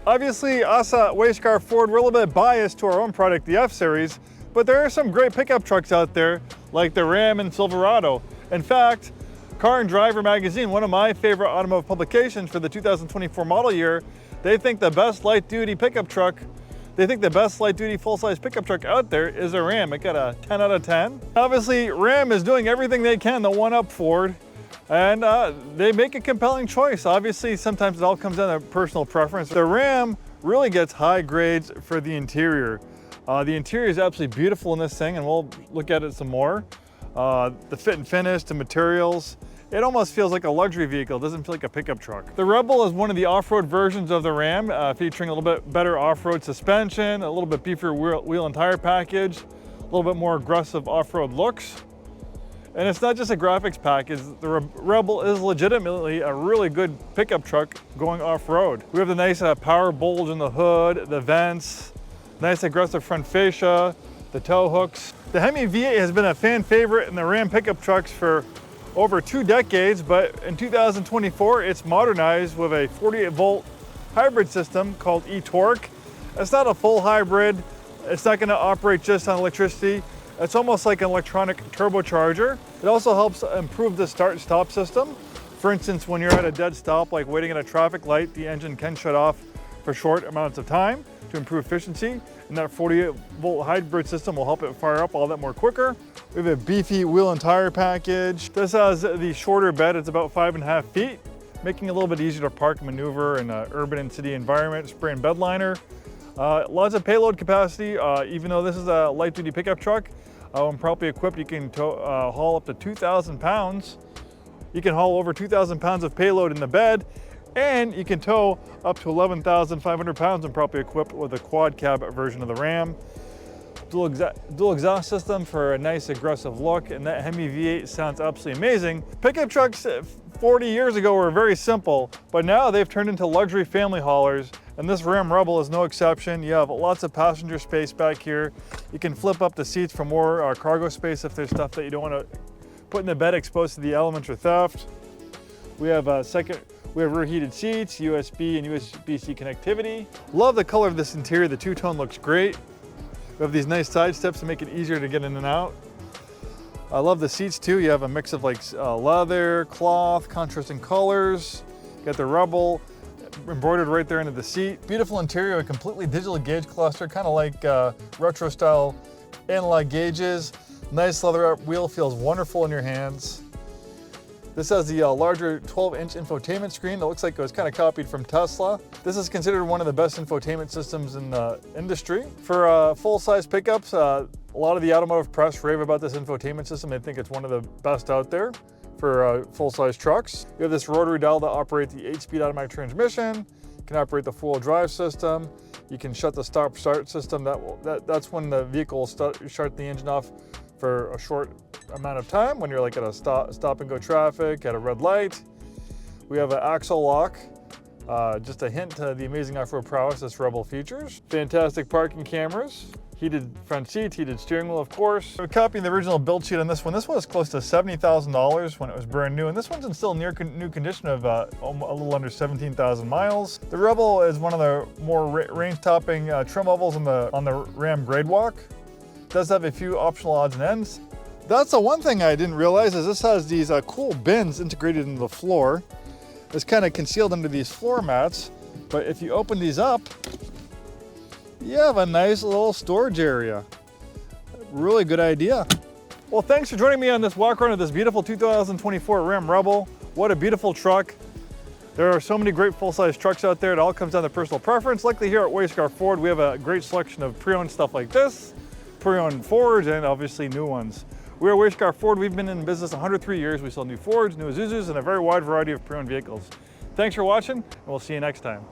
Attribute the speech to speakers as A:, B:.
A: Obviously, us at Scarff Ford, we're a little bit biased to our own product, the F-Series, but there are some great pickup trucks out there, like the Ram and Silverado. In fact, Car and Driver magazine, one of my favorite automotive publications for the 2024 model year, they think the best light-duty full-size pickup truck out there is a Ram. It got a 10 out of 10. Obviously, Ram is doing everything they can to one-up Ford, and they make a compelling choice. Obviously, sometimes it all comes down to personal preference. The Ram really gets high grades for the interior. The interior is absolutely beautiful in this thing, and we'll look at it some more. The fit and finish, the materials, it almost feels like a luxury vehicle. It doesn't feel like a pickup truck. The Rebel is one of the off-road versions of the Ram, featuring a little bit better off-road suspension, a little bit beefier wheel and tire package, a little bit more aggressive off-road looks. And it's not just a graphics package. The Rebel is legitimately a really good pickup truck going off-road. We have the nice power bulge in the hood, the vents, nice aggressive front fascia, the tow hooks. The HEMI V8 has been a fan favorite in the Ram pickup trucks for over 2 decades, but in 2024, it's modernized with a 48-volt hybrid system called eTorque. It's not a full hybrid. It's not gonna operate just on electricity. It's almost like an electronic turbocharger. It also helps improve the start-stop system. For instance, when you're at a dead stop, like waiting at a traffic light, the engine can shut off for short amounts of time to improve efficiency. And that 48-volt hybrid system will help it fire up all that more quicker. We have a beefy wheel and tire package. This has the shorter bed. It's about 5.5 feet, making it a little bit easier to park and maneuver in an urban and city environment. Spray and bed liner. Lots of payload capacity. Even though this is a light-duty pickup truck, when properly equipped, you can haul up to 2,000 pounds. You can haul over 2,000 pounds of payload in the bed, and you can tow up to 11,500 pounds when properly equipped with a quad cab version of the Ram. Dual exhaust system for a nice aggressive look, and that HEMI V8 sounds absolutely amazing. Pickup trucks 40 years ago were very simple, but now they've turned into luxury family haulers, and this Ram Rebel is no exception. You have lots of passenger space back here. You can flip up the seats for more cargo space if there's stuff that you don't want to put in the bed exposed to the elements or theft. We have rear heated seats, USB and USB-C connectivity. Love the color of this interior. The two-tone looks great. We have these nice side steps to make it easier to get in and out. I love the seats too. You have a mix of like leather, cloth, contrasting colors. You got the Rebel embroidered right there into the seat. Beautiful interior, a completely digital gauge cluster, kind of like retro style analog gauges. Nice leather wheel, feels wonderful in your hands. This has the larger 12-inch infotainment screen that looks like it was kind of copied from Tesla. This is considered one of the best infotainment systems in the industry. For full-size pickups, a lot of the automotive press rave about this infotainment system. They think it's one of the best out there for full-size trucks. You have this rotary dial that operates the 8-speed automatic transmission. You can operate the four-wheel drive system. You can shut the stop-start system. That's when the vehicle will shut the engine off for a short amount of time when you're like at a stop and go traffic, at a red light. We have an axle lock, just a hint to the amazing off-road prowess this Rebel features. Fantastic parking cameras, heated front seats, heated steering wheel, of course. We're copying the original build sheet on this one. This one was close to $70,000 when it was brand new, and this one's in still near new condition of a little under 17,000 miles. The Rebel is one of the more range-topping trim levels on the Ram Grade Walk. It does have a few optional odds and ends. That's the one thing I didn't realize is this has these cool bins integrated into the floor. It's kind of concealed under these floor mats, but if you open these up, you have a nice little storage area. Really good idea. Well, thanks for joining me on this walk around of this beautiful 2024 Ram Rebel. What a beautiful truck. There are so many great full-size trucks out there. It all comes down to personal preference. Luckily here at Scarff Ford, we have a great selection of pre-owned stuff like this, pre-owned Fords, and obviously new ones. We're at Scarff Ford. We've been in business 103 years. We sell new Fords, new Isuzus, and a very wide variety of pre-owned vehicles. Thanks for watching, and we'll see you next time.